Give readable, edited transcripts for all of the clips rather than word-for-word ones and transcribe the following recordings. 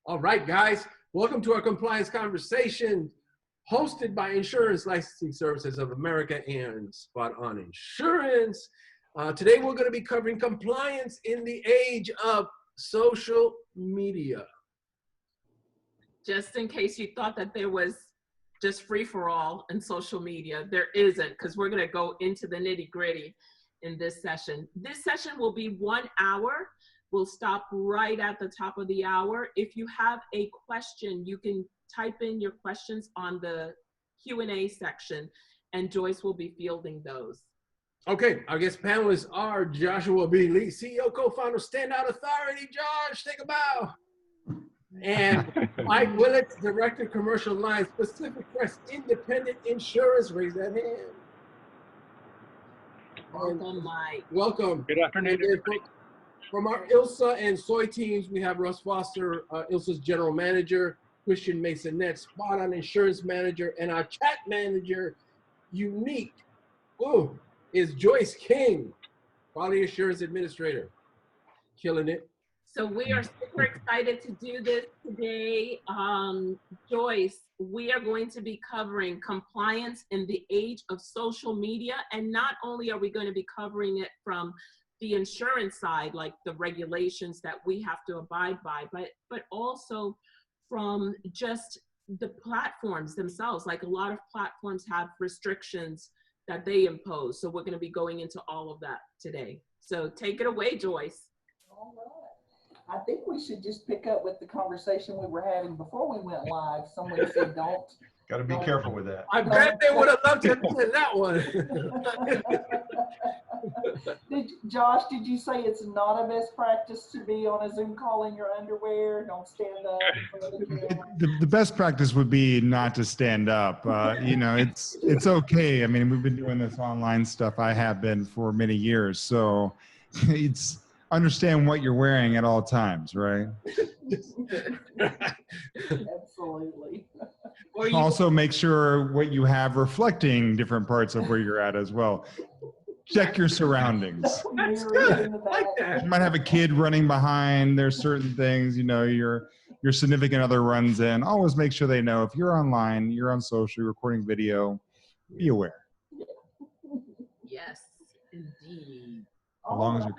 All right, guys, welcome to our compliance conversation hosted by Insurance Licensing Services of America and Spot On Insurance. Today, we're going to be covering compliance in the age of social media. Just in case you thought that there was just free-for-all in social media, there isn't, because we're going to go into the nitty-gritty in this session. This session will be 1 hour. We'll stop right at the top of the hour. If you have a question, you can type in your questions on the Q&A section, and Joyce will be fielding those. Okay, our guest panelists are Joshua B. Lee, CEO, co-founder, StandOut Authority. Josh, take a bow. And Mike Willits, Director, Commercial Lines, Pacific Crest Independent Insurance. Raise that hand. Welcome, Mike. Welcome. Good afternoon, everybody. From our ILSA and Soy teams, we have Russ Foster, ILSA's General Manager, Christian Masonette, Spot On Insurance Manager, and our Chat Manager, Unique, is Joyce King, Quality Assurance Administrator. Killing it. So we are super excited to do this today. Joyce, we are going to be covering compliance in the age of social media. And not only are we going to be covering it from the insurance side, like the regulations that we have to abide by, but also from just the platforms themselves. Like a lot of platforms have restrictions that they impose. So we're going to be going into all of that today. So take it away, Joyce. All right. I think we should just pick up with the conversation we were having before we went live. Someone said don't. Got to be careful with that. I bet they would have loved to have said that one. Josh, did you say it's not a best practice to be on a Zoom call in your underwear? Don't stand up in front of the camera? The best practice would be not to stand up. You know, it's okay. I mean, we've been doing this online stuff. I have been for many years. So it's understand what you're wearing at all times, right? Absolutely. Also make sure what you have reflecting different parts of where you're at as well. Check your surroundings. That's good. Like that. You might have a kid running behind. There's certain things, you know, your significant other runs in. Always make sure they know if you're online, you're on social, you're recording video, be aware. Yes, indeed. As long as you're...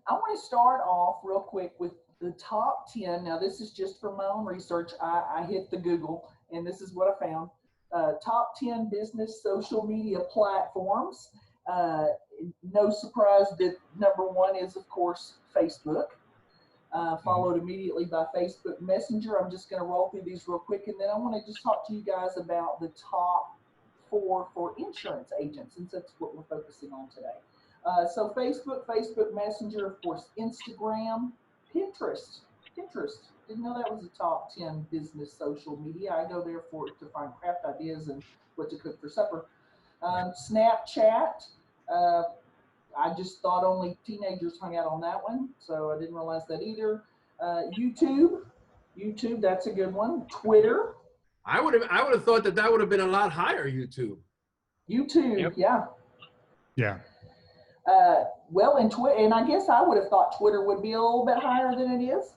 I want to start off real quick with the top 10. Now, this is just from my own research. I hit the Google, and this is what I found. Top 10 business social media platforms. No surprise that number 1 is, of course, Facebook, followed immediately by Facebook Messenger. I'm just going to roll through these real quick, and then I want to just talk to you guys about the top 4 for insurance agents, since that's what we're focusing on today. So Facebook, Facebook Messenger, of course, Instagram, Pinterest. Didn't know that was a top 10 business social media. I go there to find craft ideas and what to cook for supper. Snapchat. I just thought only teenagers hung out on that one, so I didn't realize that either. YouTube, that's a good one. Twitter. I would have thought that would have been a lot higher. YouTube. Yep. Yeah. Yeah. Well, and I guess I would have thought Twitter would be a little bit higher than it is.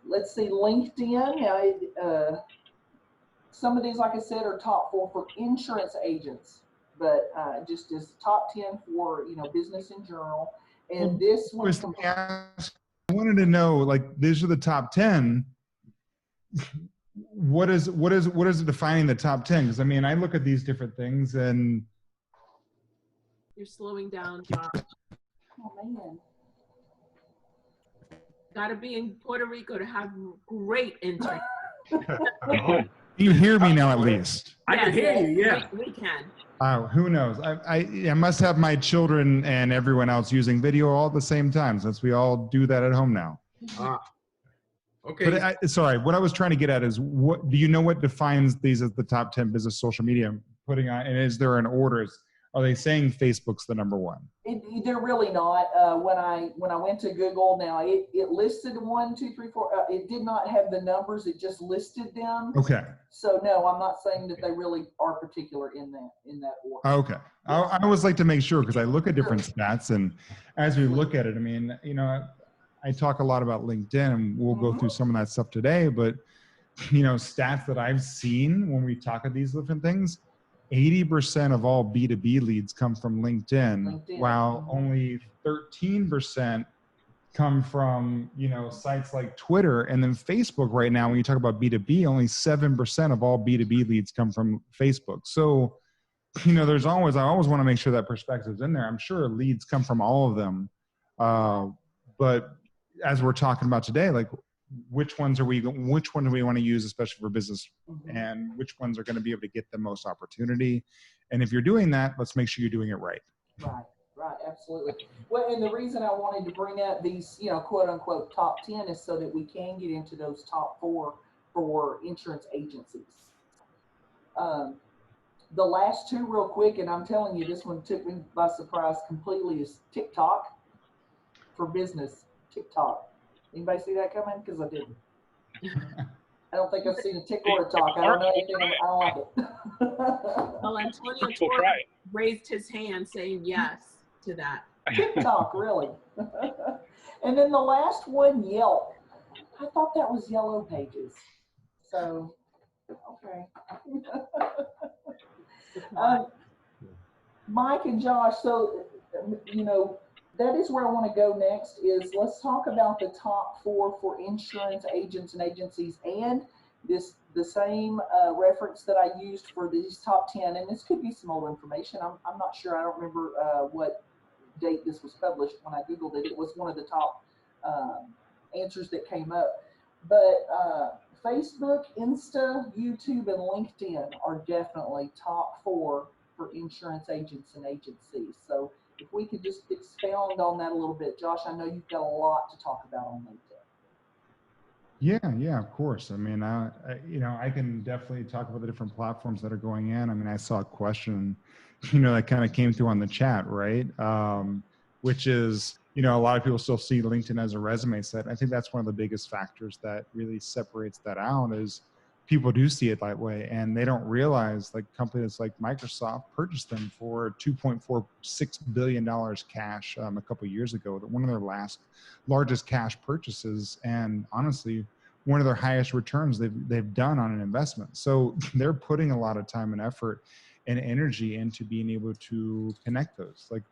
Let's see, LinkedIn. Some of these, like I said, are top 4 for insurance agents, but just as top 10 for business in general. And this one, I wanted to know, like, these are the top 10. What is defining the top 10? Because I mean, I look at these different things and. You're slowing down, Josh. oh man. Got to be in Puerto Rico to have great internet. You hear me now, at least. I can hear you, yeah. We can. Who knows? I must have my children and everyone else using video all at the same time, since we all do that at home now. Okay. But sorry, what I was trying to get at is, what do you know what defines these as the top 10 business social media putting on, and is there an order? Are they saying Facebook's the number 1? They're really not. When I went to Google, now it listed 1, 2, 3, 4. It did not have the numbers. It just listed them. Okay. So no, I'm not saying that they really are particular in that order. Okay. I always like to make sure, because I look at different stats, and as we look at it, I mean, I talk a lot about LinkedIn, and we'll go through some of that stuff today, but stats that I've seen when we talk about these different things, 80% of all B2B leads come from LinkedIn. While only 13% come from, sites like Twitter. And then Facebook right now, when you talk about B2B, only 7% of all B2B leads come from Facebook. So, I always want to make sure that perspective's in there. I'm sure leads come from all of them. But as we're talking about today, like which ones do we want to use, especially for business, and which ones are going to be able to get the most opportunity. And if you're doing that, let's make sure you're doing it right. Right, absolutely. Well, and the reason I wanted to bring up these, quote unquote top 10 is so that we can get into those top 4 for insurance agencies. The last 2 real quick, and I'm telling you, this one took me by surprise completely, is TikTok for business. TikTok. Anybody see that coming? Because I didn't. I don't think I've seen a tick or a talk. I don't know anything. I don't like it. Well, Antonio Torres raised his hand saying yes to that. TikTok, really. And then the last one, Yelp. I thought that was Yellow Pages. So, okay. Mike and Josh, so, that is where I want to go next is let's talk about the top 4 for insurance agents and agencies, and the same reference that I used for these top 10, and this could be some old information. I'm not sure. I don't remember what date this was published. When I Googled it, it was one of the top answers that came up. But Facebook, Insta, YouTube, and LinkedIn are definitely top 4 for insurance agents and agencies. So if we could just expound on that a little bit. Josh, I know you've got a lot to talk about on LinkedIn. Yeah, of course. I mean, I can definitely talk about the different platforms that are going in. I mean, I saw a question, that kind of came through on the chat, right? Which is, a lot of people still see LinkedIn as a resume set. I think that's one of the biggest factors that really separates that out is people do see it that way, and they don't realize like companies like Microsoft purchased them for $2.46 billion cash a couple of years ago. One of their largest cash purchases, and honestly, one of their highest returns they've done on an investment. So they're putting a lot of time and effort and energy into being able to connect those. Like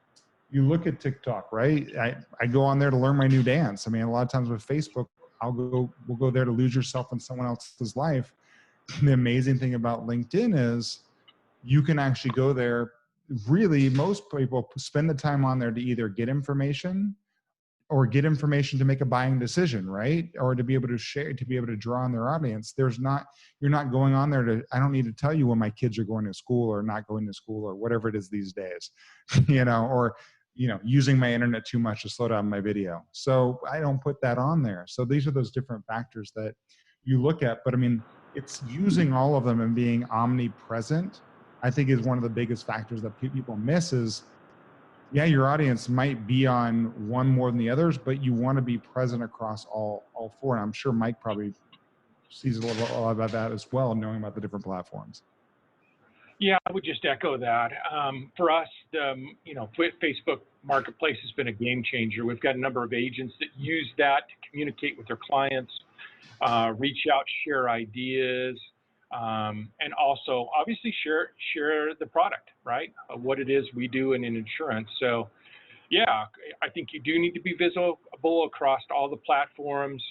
you look at TikTok, right? I go on there to learn my new dance. I mean, a lot of times with Facebook, we'll go there to lose yourself in someone else's life. The amazing thing about LinkedIn is you can actually go there. Really, most people spend the time on there to either get information or get information to make a buying decision, right? Or to be able to share, to be able to draw on their audience. You're not going on there I don't need to tell you when my kids are going to school or not going to school or whatever it is these days, or using my internet too much to slow down my video. So I don't put that on there. So these are those different factors that you look at, but I mean, it's using all of them and being omnipresent, I think is one of the biggest factors that people miss is, yeah, your audience might be on one more than the others, but you want to be present across all 4. And I'm sure Mike probably sees a lot about that as well, knowing about the different platforms. Yeah, I would just echo that. For us, Facebook Marketplace has been a game changer. We've got a number of agents that use that to communicate with their clients, reach out, share ideas, and also obviously share the product, right? What it is we do in insurance. So yeah, I think you do need to be visible across all the platforms,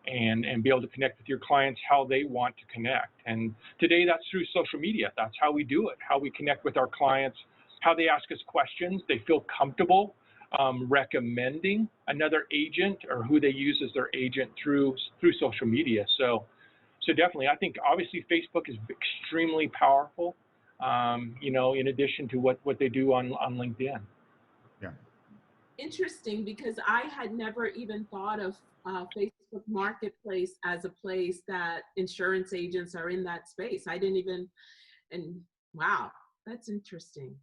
and be able to connect with your clients how they want to connect. And today that's through social media. That's how we do it, how we connect with our clients, how they ask us questions. They feel comfortable recommending another agent or who they use as their agent through social media. So definitely, I think obviously Facebook is extremely powerful, in addition to what they do on LinkedIn. Yeah. Interesting, because I had never even thought of Facebook Marketplace as a place that insurance agents are in that space. I didn't even, and wow, that's interesting.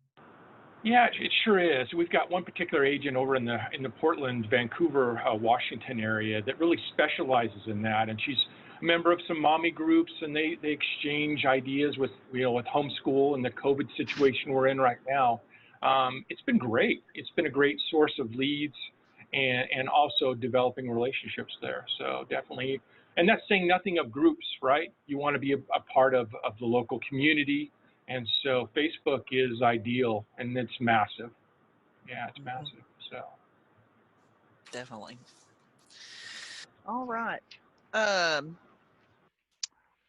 Yeah, it sure is. We've got one particular agent over in the Portland, Vancouver, Washington area that really specializes in that, and she's a member of some mommy groups, and they exchange ideas with homeschool and the COVID situation we're in right now. It's been great. It's been a great source of leads, and also developing relationships there. So definitely, and that's saying nothing of groups, right? You want to be a part of the local community. And so Facebook is ideal, and it's massive. Yeah, it's massive. So Definitely. All right.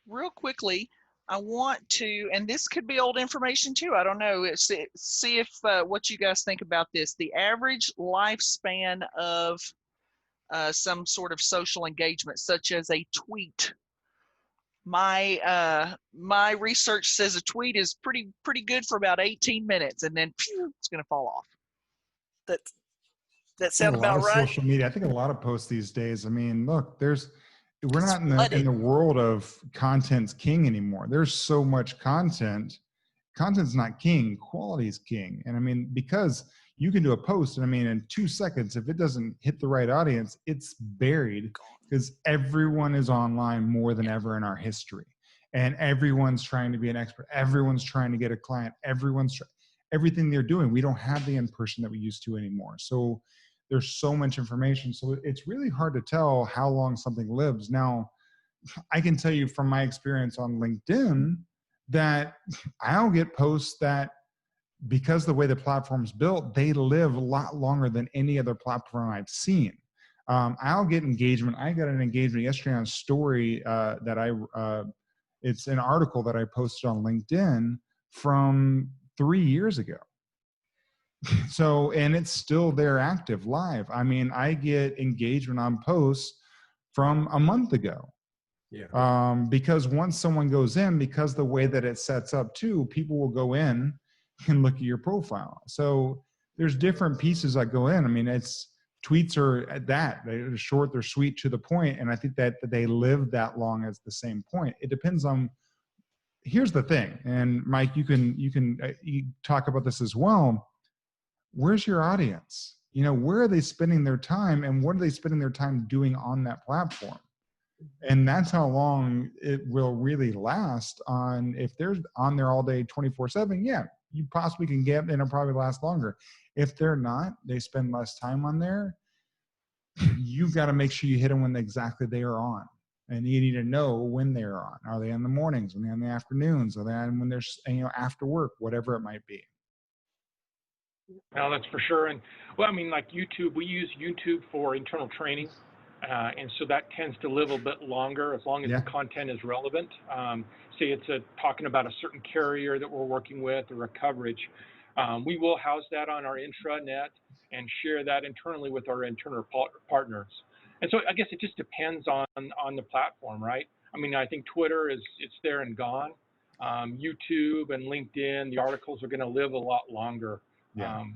Real quickly, I want to, and this could be old information too, I don't know, see if what you guys think about this. The average lifespan of some sort of social engagement, such as a tweet. My research says a tweet is pretty good for about 18 minutes, and then phew, it's going to fall off. That sound about right? Social media. I think a lot of posts these days. I mean, look, we're not in the world of content's king anymore. There's so much content. Content's not king. Quality is king. And I mean, because you can do a post, and I mean, in 2 seconds, if it doesn't hit the right audience, it's buried, because everyone is online more than ever in our history. And everyone's trying to be an expert. Everyone's trying to get a client. Everything they're doing. We don't have the in-person that we used to anymore. So there's so much information. So it's really hard to tell how long something lives. Now, I can tell you from my experience on LinkedIn that I'll get posts that, because the way the platform's built, they live a lot longer than any other platform I've seen. I'll get engagement. I got an engagement yesterday on a story it's an article that I posted on LinkedIn from 3 years ago. So, and it's still there active live. I mean, I get engagement on posts from a month ago. Yeah. Because once someone goes in, because the way that it sets up too, people will go in and look at your profile. So there's different pieces that go in. I mean, tweets are they're short, they're sweet, to the point, and I think that they live that long as the same point. It depends on. Here's the thing, and Mike, you talk about this as well. Where's your audience? You know, where are they spending their time, and what are they spending their time doing on that platform? And that's how long it will really last. If they're on there all day 24/7, yeah, you possibly can get, and it'll probably last longer. If they're not, they spend less time on there. You've got to make sure you hit them when exactly they are on. And you need to know when they're on. Are they in the mornings? Are they in the afternoons? Are they on when they're after work? Whatever it might be. Well, that's for sure. And well, I mean, like YouTube, we use YouTube for internal training, and so that tends to live a bit longer as long as the content is relevant. Say it's talking about a certain carrier that we're working with or a coverage. We will house that on our intranet and share that internally with our internal partners. And so I guess it just depends on the platform, right? I mean, I think Twitter it's there and gone. YouTube and LinkedIn, the articles are going to live a lot longer in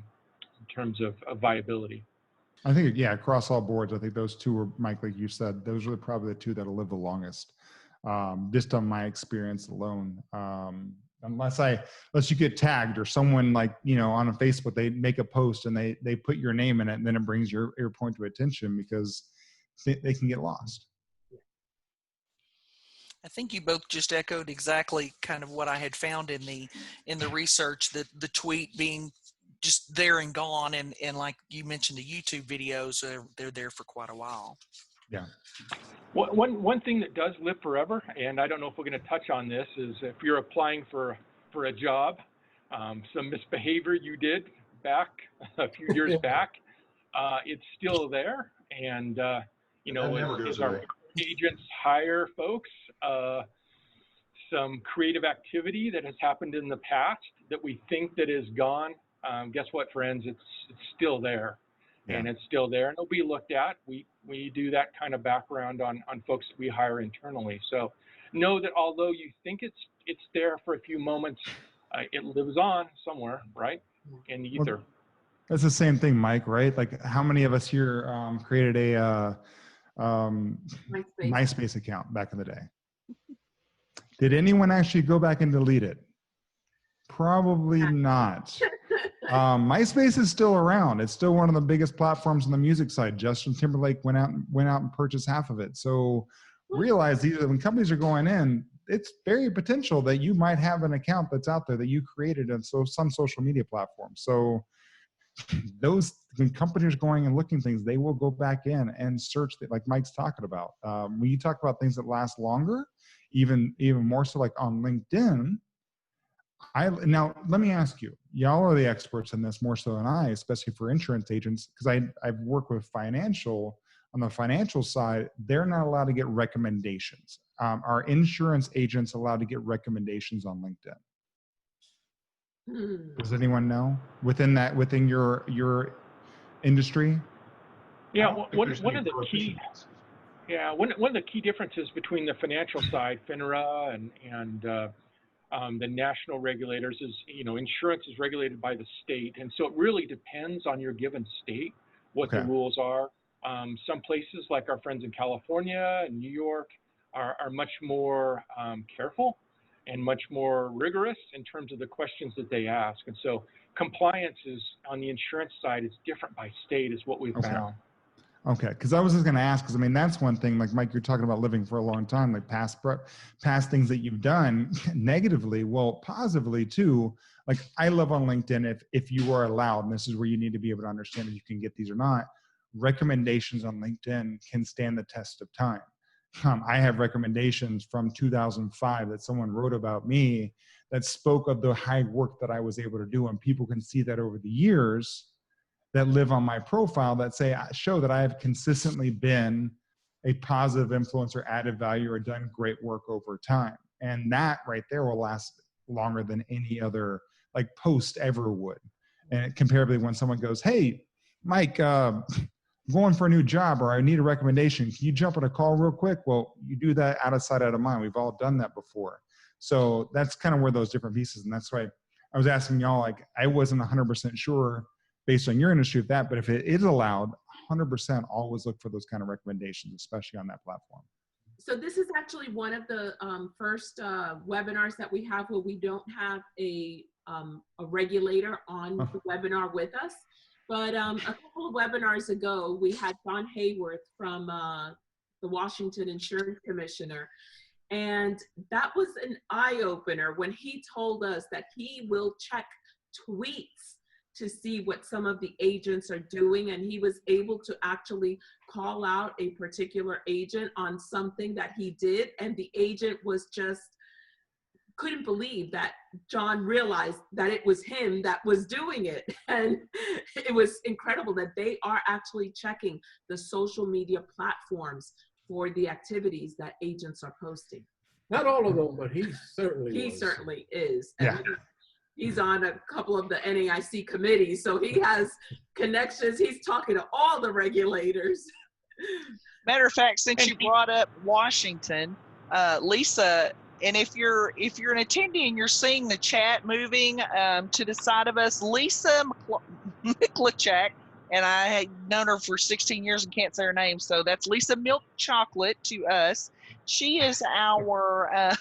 terms of viability. I think, across all boards, I think those two are, Mike, like you said, those are probably the two that'll live the longest, just on my experience alone. Unless you get tagged or someone on a Facebook, they make a post and they put your name in it, and then it brings your point to attention, because they can get lost. I think you both just echoed exactly kind of what I had found in the research, that the tweet being just there and gone, and like you mentioned, the YouTube videos, they're there for quite a while. Yeah. One thing that does live forever, and I don't know if we're going to touch on this, is if you're applying for a job, some misbehavior you did back a few years back, it's still there. And as our agents hire folks, some creative activity that has happened in the past that we think that is gone, guess what, friends? It's still there. Yeah. And it's still there, and it'll be looked at. We do that kind of background on folks that we hire internally. So know that although you think it's there for a few moments, it lives on somewhere, right, in the ether. Well, that's the same thing, Mike, right? Like, how many of us here created a MySpace account back in the day? Did anyone actually go back and delete it? Probably not. MySpace is still around. It's still one of the biggest platforms on the music side. Justin Timberlake went out and purchased half of it. So realize when companies are going in, it's very potential that you might have an account that's out there that you created on some social media platform. So when companies are going and looking things, they will go back in and search, like Mike's talking about. When you talk about things that last longer, even more so like on LinkedIn, now let me ask you, y'all are the experts in this more so than I, especially for insurance agents, because I've worked with on the financial side, they're not allowed to get recommendations. Are insurance agents allowed to get recommendations on LinkedIn? Does anyone know within your industry? Yeah, one of the key differences between the financial side, FINRA, and the national regulators is, insurance is regulated by the state, and so it really depends on your given state what the rules are. Some places, like our friends in California and New York, are much more careful and much more rigorous in terms of the questions that they ask. And so compliance is, on the insurance side, is different by state, is what we've found. Okay, because I was just going to ask, because I mean, that's one thing, like Mike, you're talking about living for a long time, like past things that you've done negatively, well, positively too. Like I love on LinkedIn, if you are allowed, and this is where you need to be able to understand if you can get these or not, recommendations on LinkedIn can stand the test of time. I have recommendations from 2005 that someone wrote about me that spoke of the high work that I was able to do, and people can see that over the years that live on my profile that show that I have consistently been a positive influencer, added value, or done great work over time. And that right there will last longer than any other like post ever would. And comparably, when someone goes, "Hey, Mike, going for a new job, or I need a recommendation. Can you jump on a call real quick?" Well, you do that out of sight, out of mind. We've all done that before. So that's kind of where those different pieces, and that's why I was asking y'all, like, I wasn't 100% sure based on your industry of that, but if it is allowed, 100% always look for those kind of recommendations, especially on that platform. So this is actually one of the first webinars that we have where we don't have a regulator on the webinar with us. But a couple of webinars ago, we had John Hayworth from the Washington Insurance Commissioner. And that was an eye-opener when he told us that he will check tweets to see what some of the agents are doing. And he was able to actually call out a particular agent on something that he did. And the agent was just couldn't believe that John realized that it was him that was doing it. And it was incredible that they are actually checking the social media platforms for the activities that agents are posting. Not all of them, but he certainly is. Yeah. And he's on a couple of the NAIC committees, so he has connections. He's talking to all the regulators. Matter of fact, since you brought up Washington, Lisa, and if you're an attendee and you're seeing the chat moving to the side of us, Lisa McClichak, and I had known her for 16 years and can't say her name, so that's Lisa Milk Chocolate to us. She is our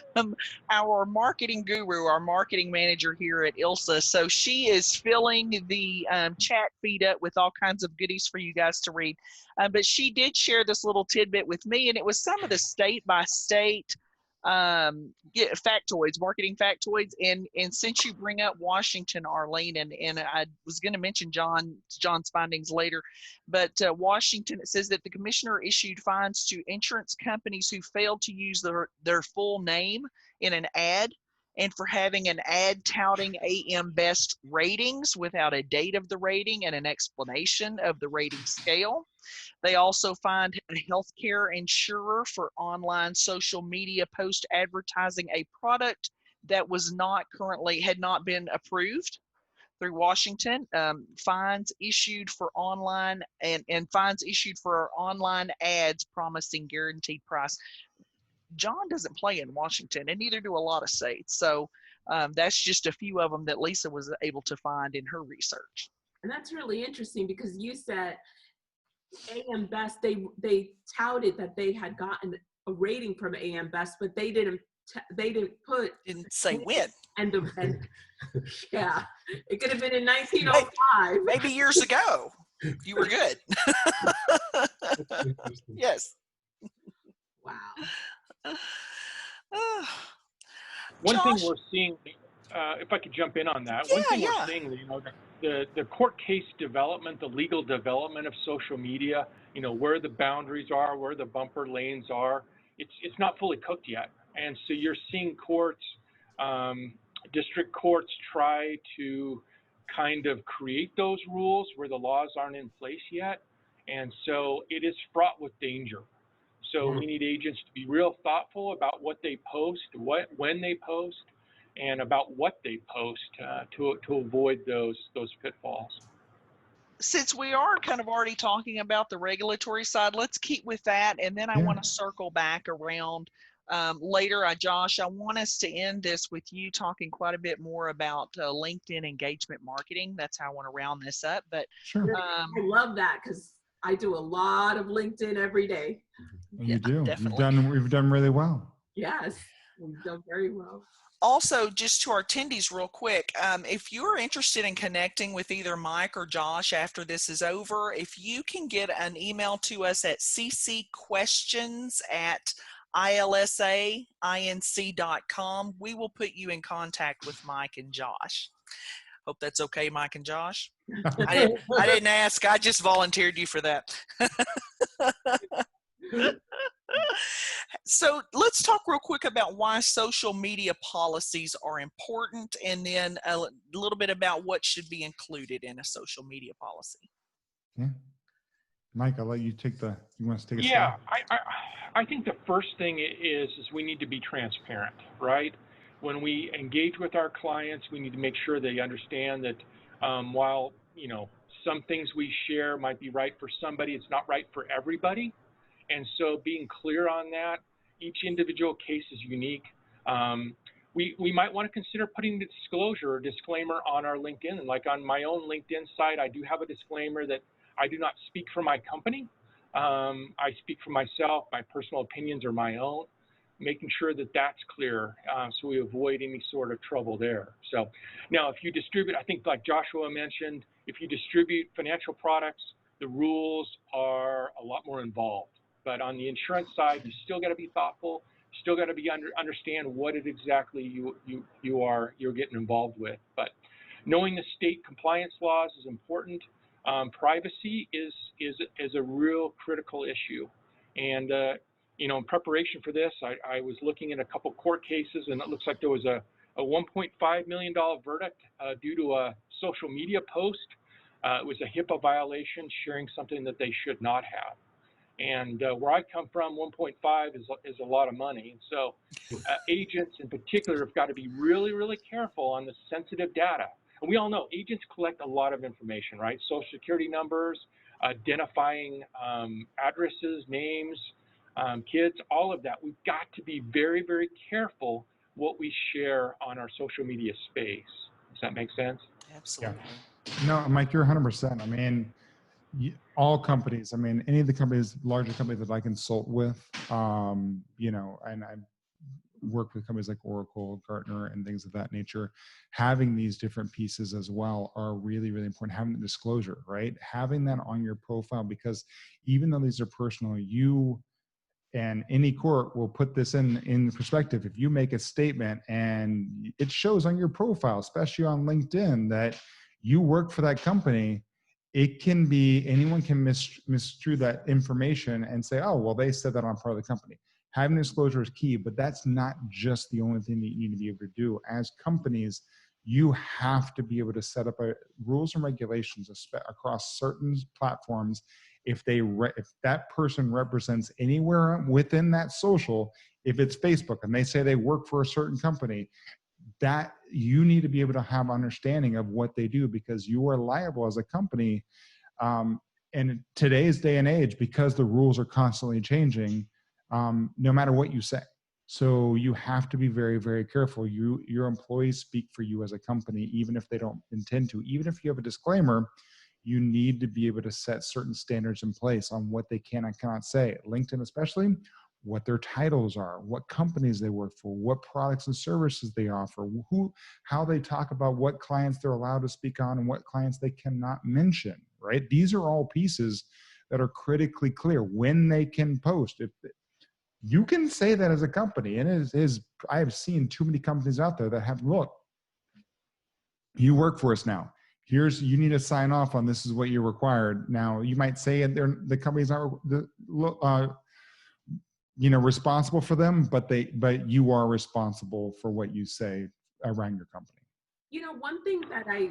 marketing guru, our marketing manager here at ILSA. So she is filling the chat feed up with all kinds of goodies for you guys to read. But she did share this little tidbit with me, and it was some of the state-by-state factoids, marketing factoids. And since you bring up Washington, Arleen, and I was going to mention John's findings later, but Washington, it says that the commissioner issued fines to insurance companies who failed to use their full name in an ad, and for having an ad touting AM Best ratings without a date of the rating and an explanation of the rating scale. They also fined a healthcare insurer for online social media post advertising a product that had not been approved through Washington. Fines issued for online and fines issued for online ads promising guaranteed price. John doesn't play in Washington, and neither do a lot of states. So that's just a few of them that Lisa was able to find in her research. And that's really interesting because you said AM Best, they touted that they had gotten a rating from AM Best, but they didn't say when. And yeah, it could have been in 1905. Maybe years ago. You were good. Yes. Wow. One thing we're seeing, if I could jump in on that, one thing we're seeing, the court case development, the legal development of social media, you know, where the boundaries are, where the bumper lanes are, it's not fully cooked yet. And so you're seeing courts, district courts try to kind of create those rules where the laws aren't in place yet. And so it is fraught with danger. So we need agents to be real thoughtful about what they post, when they post, and about what they post to avoid those pitfalls. Since we are kind of already talking about the regulatory side, let's keep with that. And then I want to circle back around later. Josh, I want us to end this with you talking quite a bit more about LinkedIn engagement marketing. That's how I want to round this up. But sure. I love that because I do a lot of LinkedIn every day. You do. Definitely. We've done really well. Yes, we've done very well. Also, just to our attendees real quick, if you're interested in connecting with either Mike or Josh after this is over, if you can get an email to us at ccquestions@ilsainc.com, we will put you in contact with Mike and Josh. Hope that's okay, Mike and Josh. I didn't ask. I just volunteered you for that. So let's talk real quick about why social media policies are important, and then a little bit about what should be included in a social media policy. Yeah. Mike, I'll let you take you want to take a Yeah, shot? I think the first thing is we need to be transparent, right? When we engage with our clients, we need to make sure they understand that while, you know, some things we share might be right for somebody, it's not right for everybody. And so being clear on that, each individual case is unique. We might want to consider putting the disclosure or disclaimer on our LinkedIn. And like on my own LinkedIn site, I do have a disclaimer that I do not speak for my company. I speak for myself. My personal opinions are my own, making sure that that's clear so we avoid any sort of trouble there. So now if you distribute, I think like Joshua mentioned, if you distribute financial products, the rules are a lot more involved. But on the insurance side, you still got to be thoughtful. You still got to be understand what it exactly you're getting involved with. But knowing the state compliance laws is important. Privacy is a real critical issue. And you know, in preparation for this, I was looking at a couple court cases, and it looks like there was a $1.5 million verdict due to a social media post. It was a HIPAA violation, sharing something that they should not have. And where I come from, 1.5 is a lot of money. And so agents in particular have got to be really, really careful on the sensitive data. And we all know agents collect a lot of information, right? Social security numbers, identifying addresses, names, kids, all of that. We've got to be very, very careful what we share on our social media space. Does that make sense? Absolutely. Yeah. No, Mike, you're 100%. I mean, all companies, I mean, any of the companies, larger companies that I consult with, you know, and I work with companies like Oracle, Gartner, and things of that nature, having these different pieces as well are really, really important. Having the disclosure, right? Having that on your profile, because even though these are personal, you and any court will put this in perspective. If you make a statement and it shows on your profile, especially on LinkedIn, that you work for that company, it can be, anyone can misconstrue that information and say, oh, well, they said that on part of the company. Having disclosure is key, but that's not just the only thing that you need to be able to do. As companies, you have to be able to set up rules and regulations across certain platforms. If that person represents anywhere within that social, if it's Facebook and they say they work for a certain company, that you need to be able to have understanding of what they do, because you are liable as a company. And in today's day and age, because the rules are constantly changing, no matter what you say. So you have to be very, very careful. Your employees speak for you as a company, even if they don't intend to. Even if you have a disclaimer, you need to be able to set certain standards in place on what they can and cannot say. LinkedIn especially, what their titles are, what companies they work for, what products and services they offer, how they talk about what clients they're allowed to speak on and what clients they cannot mention, right? These are all pieces that are critically clear when they can post. If you can say that as a company, and I have seen too many companies out there that have, look, you work for us now. you need to sign off on this is what you're required. Now you might say the company's not responsible for them, but you are responsible for what you say around your company. One thing that I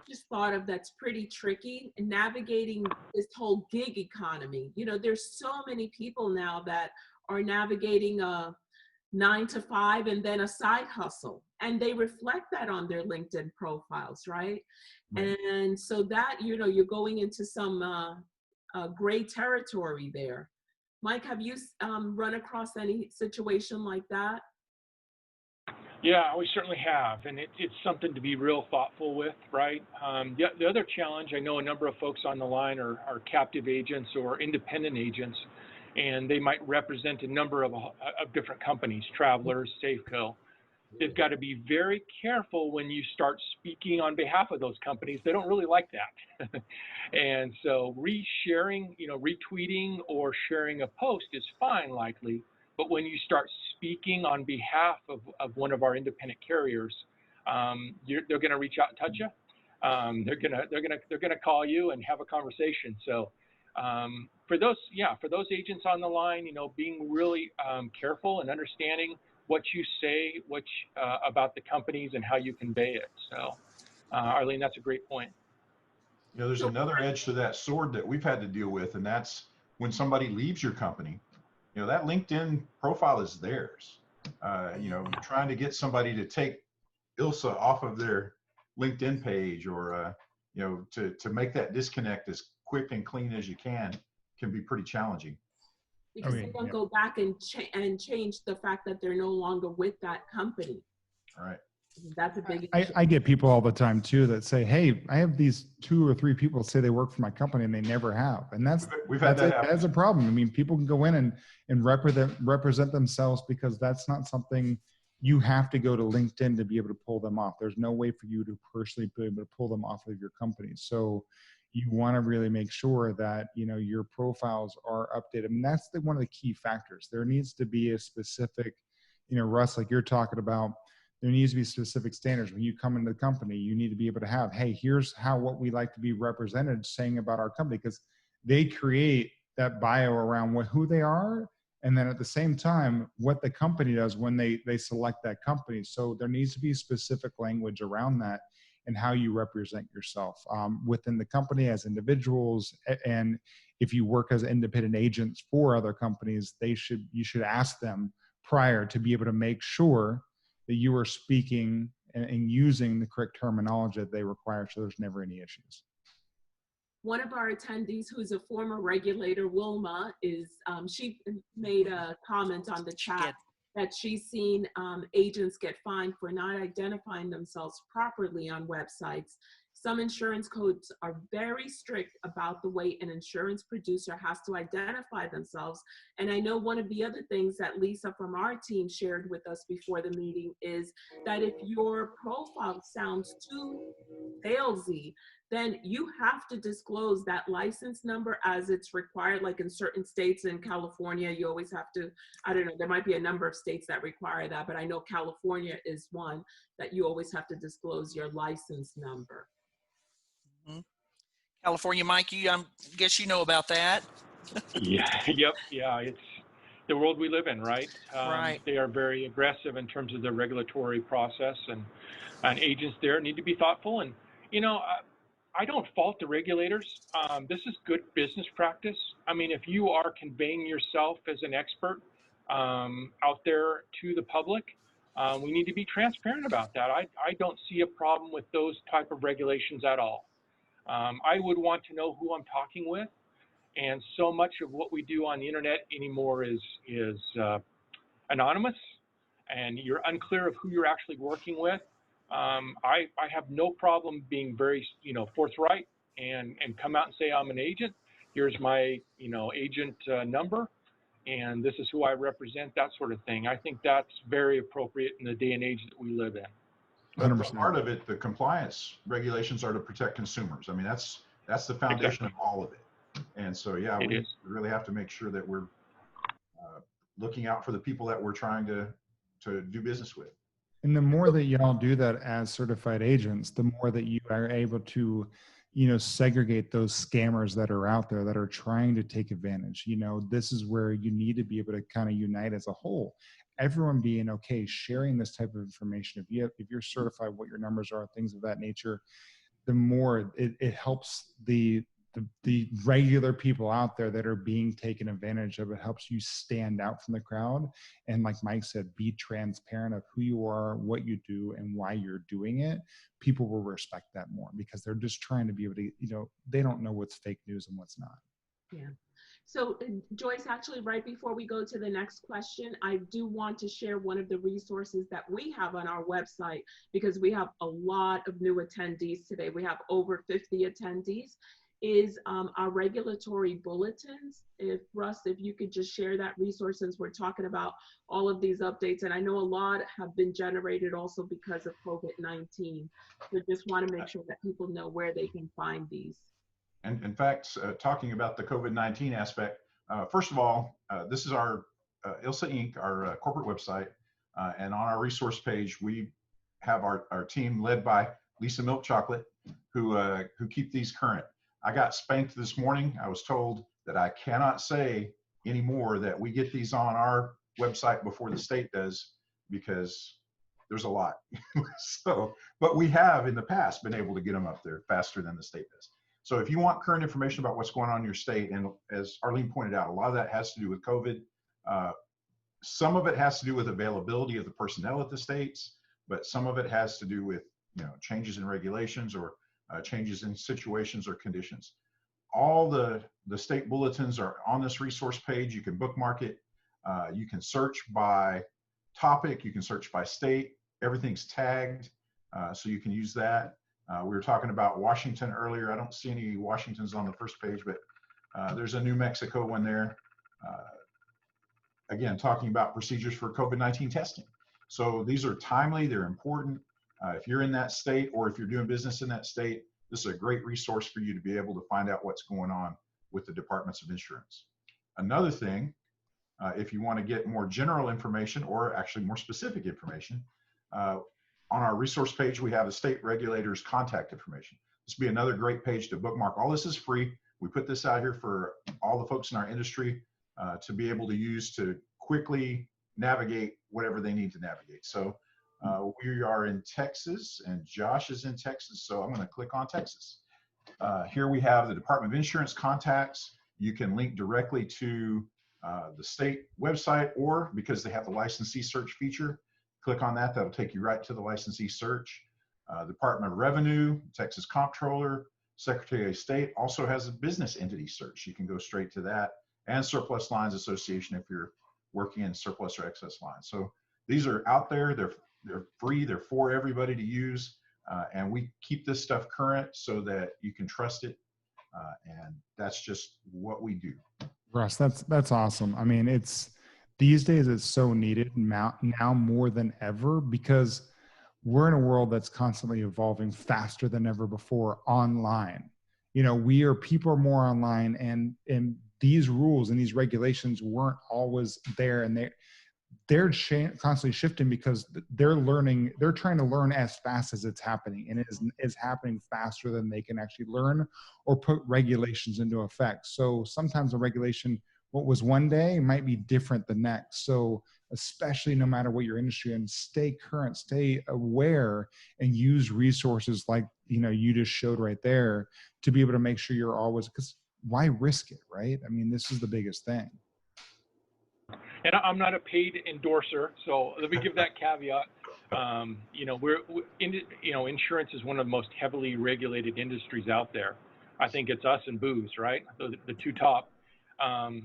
just thought of that's pretty tricky in navigating this whole gig economy. There's so many people now that are navigating a 9 to 5 and then a side hustle, and they reflect that on their LinkedIn profiles, right? And so that, you're going into some gray territory there. Mike, have you run across any situation like that? Yeah, we certainly have, and it's something to be real thoughtful with, right? The other challenge, I know a number of folks on the line are captive agents or independent agents, and they might represent a number of different companies, Travelers, Safeco. They've got to be very careful when you start speaking on behalf of those companies. They don't really like that. And so resharing, retweeting or sharing a post is fine, likely. But when you start speaking on behalf of one of our independent carriers, they're going to reach out and touch you. They're gonna call you and have a conversation. So for those agents on the line, being really careful and understanding what you say, about the companies and how you convey it. So, Arleen, that's a great point. There's another edge to that sword that we've had to deal with, and that's when somebody leaves your company. That LinkedIn profile is theirs. Trying to get somebody to take ILSA off of their LinkedIn page or, to make that disconnect as quick and clean as you can be pretty challenging. Because they don't go back and change the fact that they're no longer with that company. All right. That's a big issue. I get people all the time too that say, "Hey, I have these 2 or 3 people say they work for my company and they never have," and we've had that happen. That's a problem. I mean, people can go in and represent themselves because that's not something you have to go to LinkedIn to be able to pull them off. There's no way for you to personally be able to pull them off of your company. So you want to really make sure that your profiles are updated. I mean, that's one of the key factors. There needs to be a specific, Russ, like you're talking about. There needs to be specific standards. When you come into the company, you need to be able to have, hey, here's what we like to be represented saying about our company, because they create that bio around who they are, and then at the same time, what the company does when they select that company. So there needs to be specific language around that and how you represent yourself within the company as individuals. And if you work as independent agents for other companies, you should ask them prior to be able to make sure that you are speaking and using the correct terminology that they require, so there's never any issues. One of our attendees, who's a former regulator, Wilma, she made a comment on the chat that she's seen agents get fined for not identifying themselves properly on websites. Some insurance codes are very strict about the way an insurance producer has to identify themselves. And I know one of the other things that Lisa from our team shared with us before the meeting is that if your profile sounds too salesy, then you have to disclose that license number as it's required. Like in certain states, in California, you always have to, I don't know, there might be a number of states that require that, but I know California is one that you always have to disclose your license number. Mm-hmm. California, Mike, I guess you know about that. Yeah, yep, yeah, it's the world we live in, right? Right. They are very aggressive in terms of the regulatory process, and agents there need to be thoughtful. And, I don't fault the regulators. This is good business practice. I mean, if you are conveying yourself as an expert out there to the public, we need to be transparent about that. I don't see a problem with those type of regulations at all. I would want to know who I'm talking with, and so much of what we do on the internet anymore is anonymous, and you're unclear of who you're actually working with. I have no problem being very, forthright and come out and say I'm an agent. Here's my, agent number, and this is who I represent, that sort of thing. I think that's very appropriate in the day and age that we live in. 100%. Part of it, the compliance regulations are to protect consumers. I mean, that's the foundation of all of it. And so, yeah, we really have to make sure that we're looking out for the people that we're trying to do business with. And the more that y'all do that as certified agents, the more that you are able to, segregate those scammers that are out there that are trying to take advantage. This is where you need to be able to kind of unite as a whole. Everyone being okay sharing this type of information. If you're certified, what your numbers are, things of that nature, the more it helps the regular people out there that are being taken advantage of. It helps you stand out from the crowd. And like Mike said, be transparent of who you are, what you do, and why you're doing it. People will respect that more because they're just trying to be able to, they don't know what's fake news and what's not. Yeah. So Joyce, actually, right before we go to the next question, I do want to share one of the resources that we have on our website, because we have a lot of new attendees today. We have over 50 attendees, is our regulatory bulletins. Russ, if you could just share that resource, since we're talking about all of these updates. And I know a lot have been generated also because of COVID-19. So just want to make sure that people know where they can find these. And in fact, talking about the COVID-19 aspect, first of all, this is our ILSA Inc., our corporate website. And on our resource page, we have our team led by Lisa Milk Chocolate, who keep these current. I got spanked this morning. I was told that I cannot say anymore that we get these on our website before the state does, because there's a lot. So, but we have in the past been able to get them up there faster than the state does. So if you want current information about what's going on in your state, and as Arleen pointed out, a lot of that has to do with COVID. Some of it has to do with availability of the personnel at the states, but some of it has to do with changes in regulations or changes in situations or conditions. All the state bulletins are on this resource page. You can bookmark it. You can search by topic. You can search by state. Everything's tagged, so you can use that. We were talking about Washington earlier. I don't see any Washingtons on the first page, but there's a New Mexico one there. Again, talking about procedures for COVID-19 testing. So these are timely, they're important. If you're in that state or if you're doing business in that state, this is a great resource for you to be able to find out what's going on with the departments of insurance. Another thing, if you want to get more general information or actually more specific information, on our resource page, we have the state regulators' contact information. This would be another great page to bookmark. All this is free. We put this out here for all the folks in our industry to be able to use to quickly navigate whatever they need to navigate. So we are in Texas, and Josh is in Texas, so I'm going to click on Texas. Here we have the Department of Insurance contacts. You can link directly to the state website, or because they have the licensee search feature, click on that. That'll take you right to the licensee search. Department of Revenue, Texas Comptroller, Secretary of State also has a business entity search. You can go straight to that, and Surplus Lines Association if you're working in surplus or excess lines. So these are out there. They're free. They're for everybody to use. And we keep this stuff current so that you can trust it. And that's just what we do. Russ, that's awesome. I mean, these days it's so needed now more than ever, because we're in a world that's constantly evolving faster than ever before online. People are more online, and these rules and these regulations weren't always there, and they're constantly shifting because they're trying to learn as fast as it's happening, and it is happening faster than they can actually learn or put regulations into effect. So sometimes a regulation, what was one day might be different the next. So especially no matter what your industry, and stay current, stay aware, and use resources like you just showed right there to be able to make sure you're always, because why risk it, right? I mean, this is the biggest thing. And I'm not a paid endorser, so let me give that caveat. Insurance is one of the most heavily regulated industries out there. I think it's us and booze, right? The two top.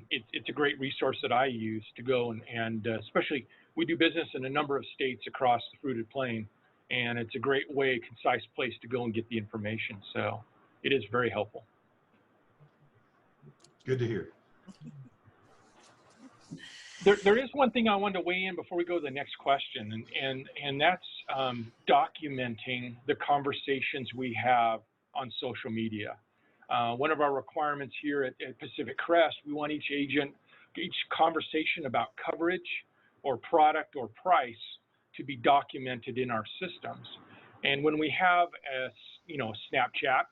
It's a great resource that I use to go and especially we do business in a number of states across the fruited plain, and it's a great way, concise place to go and get the information. So it is very helpful. Good to hear. There is one thing I wanted to weigh in before we go to the next question, and that's documenting the conversations we have on social media. One of our requirements here at Pacific Crest, we want each agent, each conversation about coverage or product or price to be documented in our systems. And when we have a Snapchat,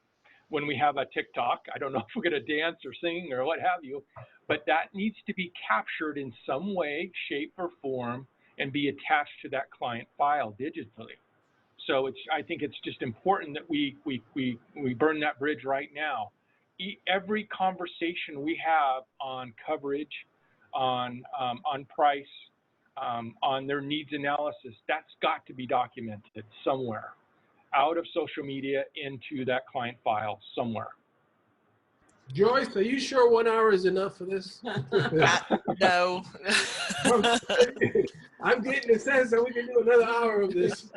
when we have a TikTok, I don't know if we're going to dance or sing or what have you, but that needs to be captured in some way, shape, or form and be attached to that client file digitally. So I think it's just important that we burn that bridge right now. Every conversation we have on coverage, on price, on their needs analysis, that's got to be documented somewhere, out of social media into that client file somewhere. Joyce, are you sure 1 hour is enough for this? No. I'm getting the sense that we can do another hour of this.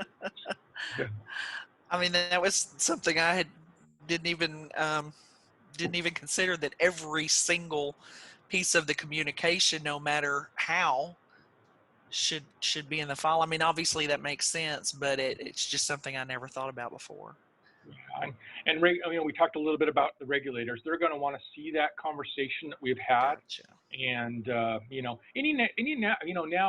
I mean, that was something I didn't even consider, that every single piece of the communication, no matter how, should be in the file. I mean, obviously that makes sense, but it's just something I never thought about before. Yeah, and we talked a little bit about the regulators. They're going to want to see that conversation that we've had. Gotcha. And now,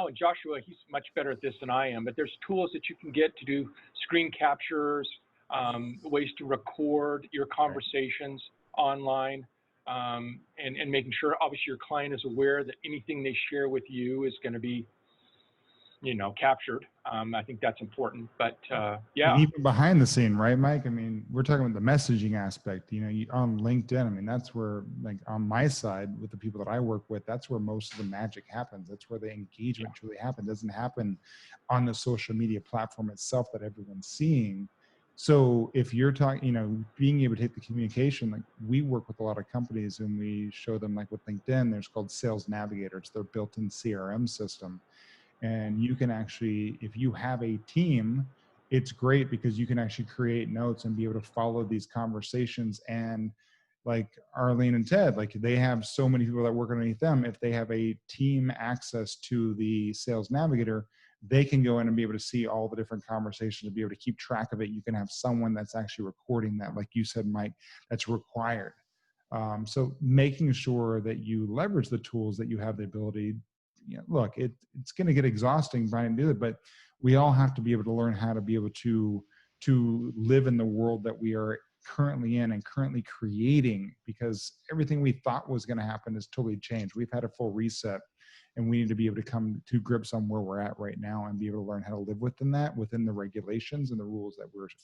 and Joshua, he's much better at this than I am, but there's tools that you can get to do screen captures, ways to record your conversations online, and making sure, obviously, your client is aware that anything they share with you is going to be captured. I think that's important, but yeah. And even behind the scene, right, Mike? I mean, we're talking about the messaging aspect, on LinkedIn. I mean, that's where, like, on my side with the people that I work with, that's where most of the magic happens. That's where the engagement truly happens. It doesn't happen on the social media platform itself that everyone's seeing. So if you're talking, being able to take the communication, like, we work with a lot of companies and we show them, like with LinkedIn, there's called Sales Navigators, their built-in CRM system. And you can actually, if you have a team, it's great because you can actually create notes and be able to follow these conversations. And like Arleen and Ted, like, they have so many people that work underneath them. If they have a team access to the Sales Navigator, they can go in and be able to see all the different conversations and be able to keep track of it. You can have someone that's actually recording that, like you said, Mike, that's required. So making sure that you leverage the tools that you have the ability. Look, it's going to get exhausting trying to do it, but we all have to be able to learn how to be able to live in the world that we are currently in and currently creating, because everything we thought was going to happen has totally changed. We've had a full reset, and we need to be able to come to grips on where we're at right now and be able to learn how to live within the regulations and the rules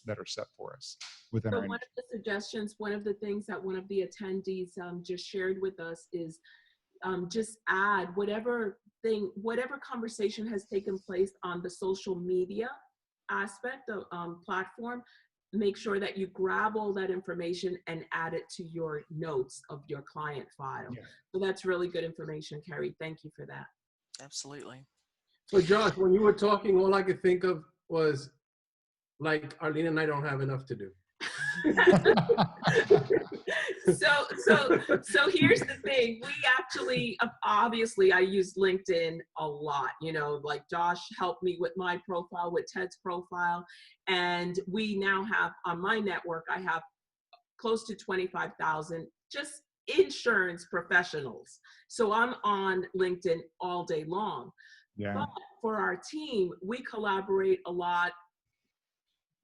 that are set for us within our industry. One of the suggestions, one of the things that one of the attendees just shared with us is just add whatever conversation has taken place on the social media aspect of platform. Make sure that you grab all that information and add it to your notes of your client file. Yeah. So that's really good information, Carrie. Thank you for that. Absolutely. So Josh, when you were talking, all I could think of was, like, Arleen and I don't have enough to do. So here's the thing. We actually, obviously, I use LinkedIn a lot. Like Josh helped me with my profile, with Ted's profile, and we now have on my network, I have close to 25,000 just insurance professionals. So I'm on LinkedIn all day long. Yeah. But for our team, we collaborate a lot.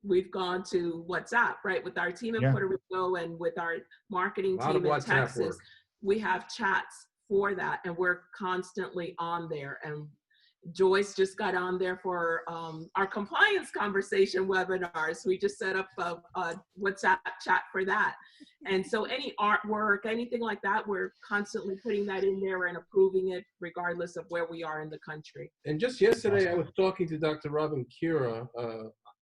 We've gone to WhatsApp, right? With our team in Puerto Rico and with our marketing team in Texas, we have chats for that, and we're constantly on there. And Joyce just got on there for our compliance conversation webinars. We just set up a WhatsApp chat for that. And so any artwork, anything like that, we're constantly putting that in there and approving it regardless of where we are in the country. And just yesterday, I was talking to Dr. Robin Kira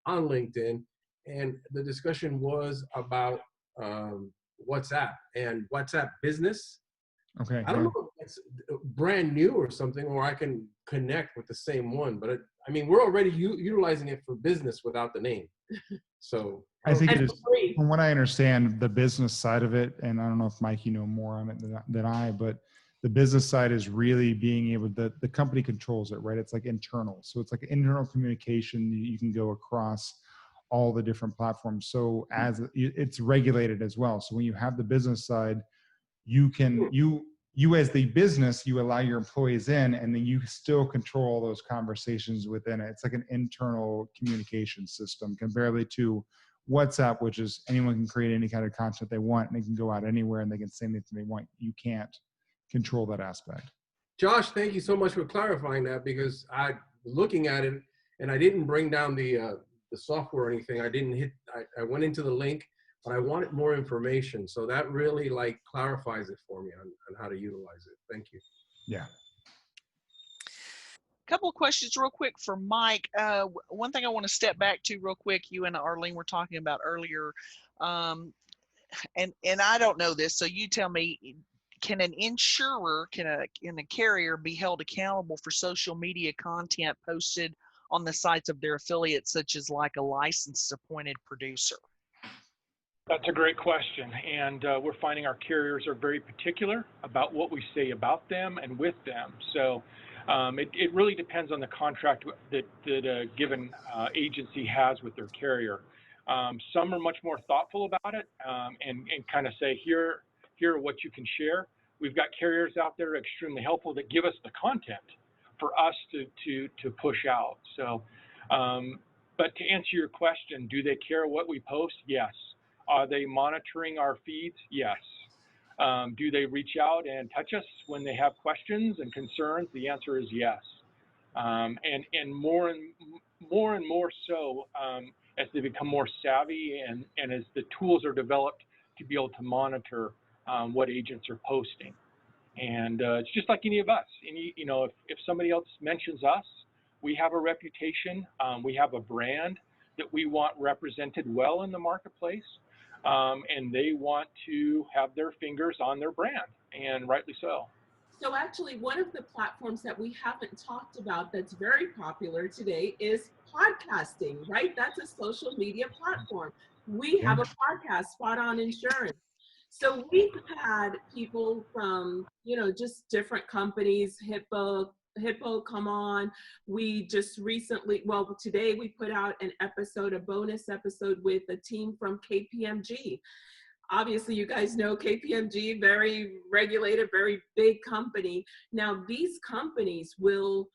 on LinkedIn, and the discussion was about WhatsApp and WhatsApp Business. Okay. I don't know if it's brand new or something, or I can connect with the same one, but we're already utilizing it for business without the name. So I think it is, from what I understand, the business side of it, and I don't know if Mike, you know more on it than I, but the business side is really being able to, the company controls it, right? It's like internal. So it's like internal communication. You can go across all the different platforms. So as it's regulated as well. So when you have the business side, you you as the business, you allow your employees in, and then you still control those conversations within it. It's like an internal communication system comparably to WhatsApp, which is anyone can create any kind of content they want, and they can go out anywhere and they can say anything they want. You can't control that aspect. Josh, thank you so much for clarifying that, because I was looking at it and I didn't bring down the software or anything. I went into the link, but I wanted more information. So that really like clarifies it for me on how to utilize it. Thank you. Yeah. Couple of questions real quick for Mike. One thing I want to step back to real quick, you and Arleen were talking about earlier, and I don't know this, so you tell me, can an insurer, can a carrier be held accountable for social media content posted on the sites of their affiliates, such as like a licensed appointed producer? That's a great question, and we're finding our carriers are very particular about what we say about them and with them. So it really depends on the contract that a given agency has with their carrier. Some are much more thoughtful about it and kind of say, here are what you can share. We've got carriers out there extremely helpful that give us the content for us to push out. So, but to answer your question, do they care what we post? Yes. Are they monitoring our feeds? Yes. Do they reach out and touch us when they have questions and concerns? The answer is yes. And more and more so as they become more savvy and as the tools are developed to be able to monitor what agents are posting. And it's just like any of us. If somebody else mentions us, we have a reputation, we have a brand that we want represented well in the marketplace. And they want to have their fingers on their brand, and rightly so. So actually, one of the platforms that we haven't talked about that's very popular today is podcasting, right? That's a social media platform. We have a podcast, Spot On Insurance. So we've had people from, just different companies, Hippo come on. We just recently, today we put out a bonus episode with a team from KPMG. Obviously, you guys know KPMG, very regulated, very big company. Now, these companies will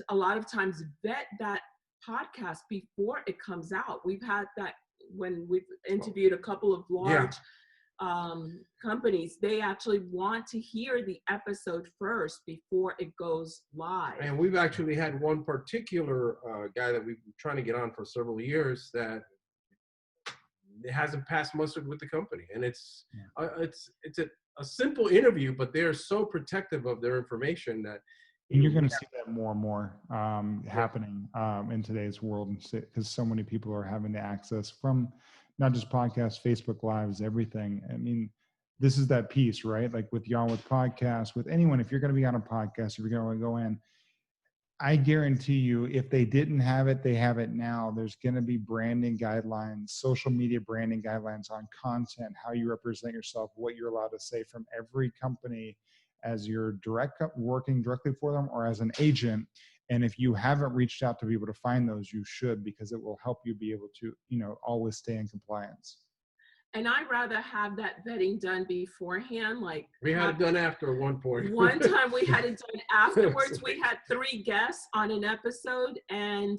a lot of times vet that podcast before it comes out. We've had that when we've interviewed a couple of large companies. They actually want to hear the episode first before it goes live. And we've actually had one particular guy that we've been trying to get on for several years that it hasn't passed muster with the company. And it's a simple interview, but they're so protective of their information that. And you're going to see that more and more happening in today's world, because so many people are having the access from not just podcasts, Facebook Lives, everything. I mean, this is that piece, right? Like with y'all, with podcasts, with anyone, if you're going to be on a podcast, if you're going to go in, I guarantee you, if they didn't have it, they have it now. There's going to be branding guidelines, social media branding guidelines on content, how you represent yourself, what you're allowed to say from every company as you're working directly for them or as an agent. And if you haven't reached out to be able to find those, you should, because it will help you be able to, always stay in compliance. And I'd rather have that vetting done beforehand. Like we had it done after one point. One time we had it done afterwards. We had 3 guests on an episode and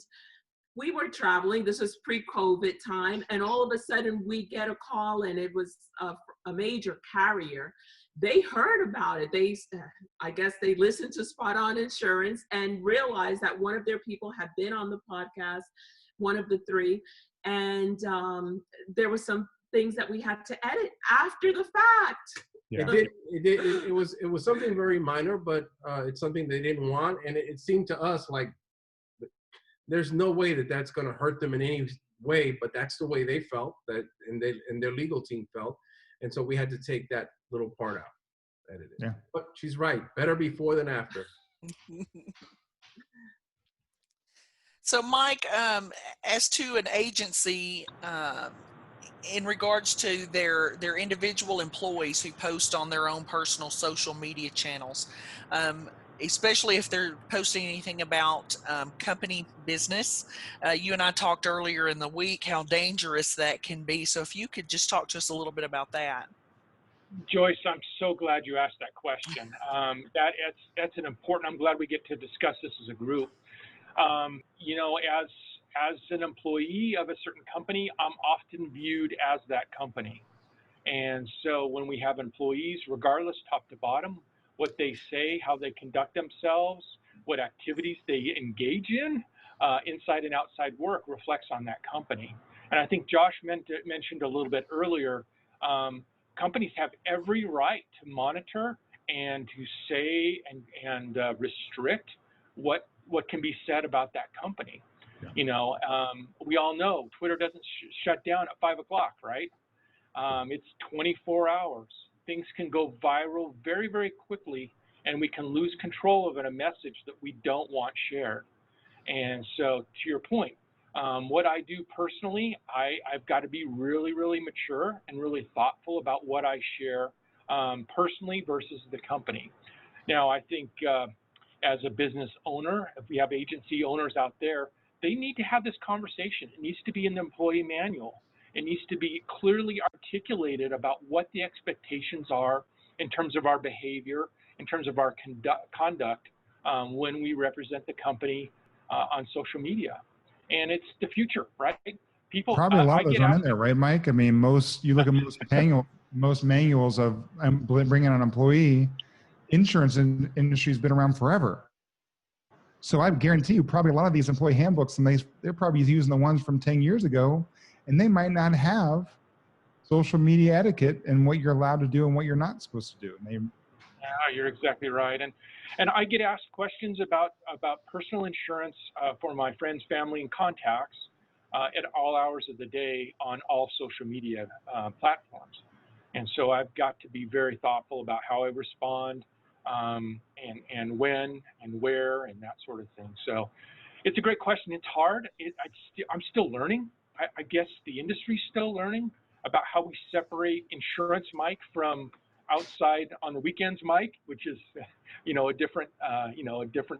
we were traveling. This was pre-COVID time. And all of a sudden we get a call, and it was a major carrier. They heard about it. I guess they listened to Spot On Insurance and realized that one of their people had been on the podcast, one of the 3. And there was some things that we had to edit after the fact. Yeah. It was something very minor, but it's something they didn't want. And it seemed to us like there's no way that that's going to hurt them in any way, but that's the way they felt, that and their legal team felt. And so we had to take that little part out, edit it. Yeah. But she's right. Better before than after. So Mike, as to an agency, in regards to their individual employees who post on their own personal social media channels, especially if they're posting anything about company business. You and I talked earlier in the week how dangerous that can be. So if you could just talk to us a little bit about that. Joyce, I'm so glad you asked that question. That's an important. I'm glad we get to discuss this as a group. You know, as an employee of a certain company, I'm often viewed as that company. And so when we have employees, regardless, top to bottom, what they say, how they conduct themselves, what activities they engage in, inside and outside work reflects on that company. And I think Josh mentioned a little bit earlier, companies have every right to monitor and to say and restrict what can be said about that company. Yeah. You know, we all know Twitter doesn't shut down at 5 o'clock, right? It's 24 hours. Things can go viral very, very quickly, and we can lose control of a message that we don't want shared. And so, to your point, what I do personally, I've got to be really, really mature and really thoughtful about what I share personally versus the company. Now, I think as a business owner, if we have agency owners out there, they need to have this conversation. It needs to be in the employee manual. It needs to be clearly articulated about what the expectations are in terms of our behavior, in terms of our conduct when we represent the company on social media. And it's the future, right? People probably a lot of those aren't in there, right, Mike? I mean, you look at most manuals of bringing on an employee. Insurance industry has been around forever. So I guarantee you probably a lot of these employee handbooks, and they're probably using the ones from 10 years ago, and they might not have social media etiquette and what you're allowed to do and what you're not supposed to do. And yeah, you're exactly right. And I get asked questions about personal insurance for my friends, family, and contacts at all hours of the day on all social media platforms. And so I've got to be very thoughtful about how I respond and when and where and that sort of thing. So it's a great question. It's hard. I'm still learning. I guess the industry's still learning about how we separate insurance, Mike, from outside on the weekends, Mike, which is, you know, a different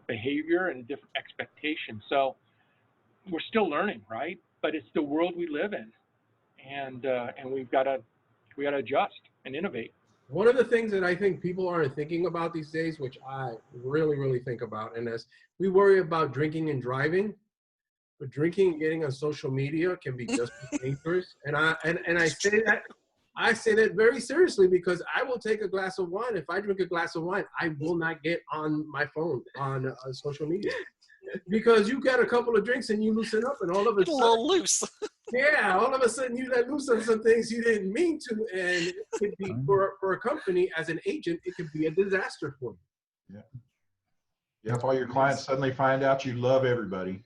behavior and a different expectation. So we're still learning, right? But it's the world we live in, and we got to adjust and innovate. One of the things that I think people aren't thinking about these days, which I really, really think about, and as we worry about drinking and driving, but drinking and getting on social media can be just as dangerous. And I say that very seriously, because I will take a glass of wine. If I drink a glass of wine, I will not get on my phone on social media, because you got a couple of drinks and you loosen up, and all of a sudden, a little loose. Yeah, all of a sudden you let loose on some things you didn't mean to, and it could be for a company as an agent, it could be a disaster for you. Yeah. Yeah, if all your clients suddenly find out you love everybody.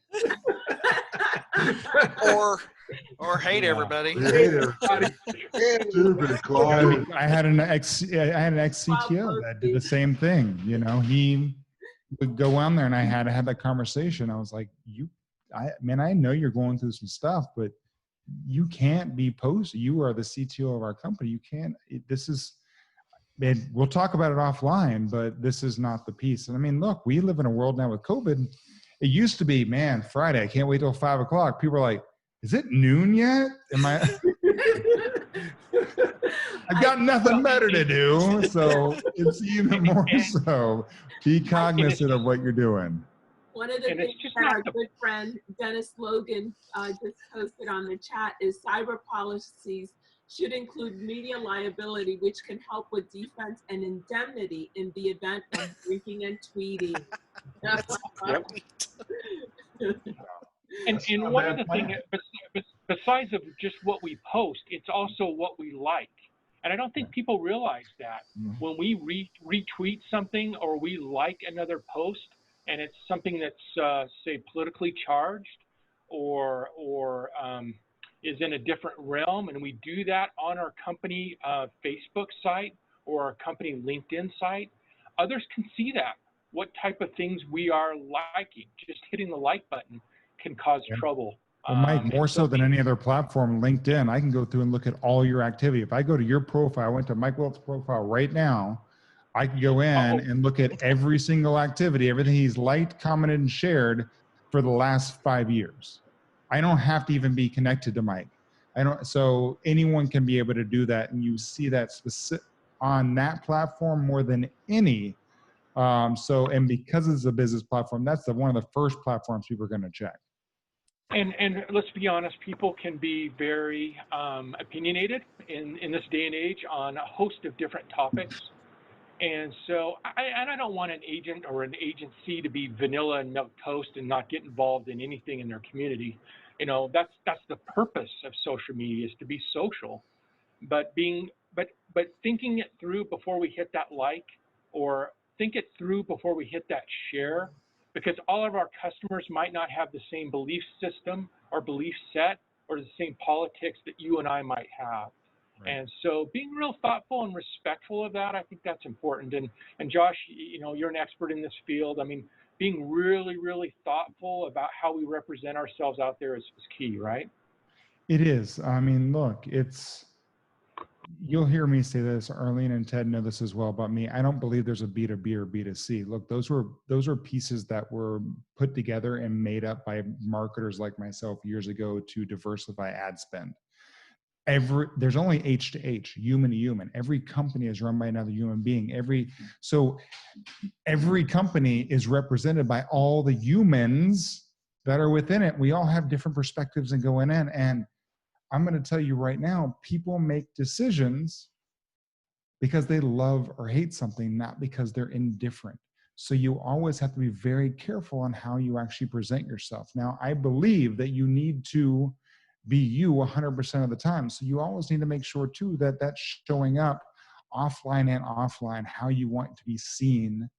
or hate everybody. Hate everybody. Stupid client. I had an ex CTO that did the same thing. You know, he would go on there, and I had to have that conversation. I was like, I know you're going through some stuff, but you can't be posted. You are the CTO of our company. You can't. We'll talk about it offline, but this is not the piece. And I mean, look, we live in a world now with COVID. It used to be, man, Friday, I can't wait till 5 o'clock. People are like, is it noon yet? I've got nothing better to do. So it's even more so. Be cognizant of what you're doing. One of the things that our good friend Dennis Logan just posted on the chat is cyber policies should include media liability, which can help with defense and indemnity in the event of drinking and tweeting. And one of the things, besides of just what we post, it's also what we like. And I don't think people realize that when we retweet something or we like another post, and it's something that's say politically charged or is in a different realm, and we do that on our company Facebook site or our company LinkedIn site, others can see that, what type of things we are liking. Just hitting the like button can cause trouble. Well, Mike, more so than any other platform, LinkedIn, I can go through and look at all your activity. If I go to your profile, I went to Mike Willits' profile right now, I can go in and look at every single activity, everything he's liked, commented, and shared for the last 5 years. I don't have to even be connected to Mike. So anyone can be able to do that, and you see that on that platform more than any. And because it's a business platform, that's one of the first platforms people are going to check. And let's be honest, people can be very opinionated in this day and age on a host of different topics. And so I don't want an agent or an agency to be vanilla and milk toast and not get involved in anything in their community. You know, that's the purpose of social media, is to be social. But thinking it through before we hit that like, or think it through before we hit that share, because all of our customers might not have the same belief system or belief set or the same politics that you and I might have. Right. And so being real thoughtful and respectful of that, I think that's important. And Josh, you know, you're an expert in this field. I mean, being really, really thoughtful about how we represent ourselves out there is key, right? It is. I mean, look, you'll hear me say this, Arleen and Ted know this as well about me. I don't believe there's a B2B or B2C. Look, those were pieces that were put together and made up by marketers like myself years ago to diversify ad spend. There's only H to H, human to human. Every company is run by another human being. So every company is represented by all the humans that are within it. We all have different perspectives and going in. And I'm going to tell you right now, people make decisions because they love or hate something, not because they're indifferent. So you always have to be very careful on how you actually present yourself. Now, I believe that you need to be you 100% of the time. So you always need to make sure too that that's showing up offline and offline, how you want to be seen.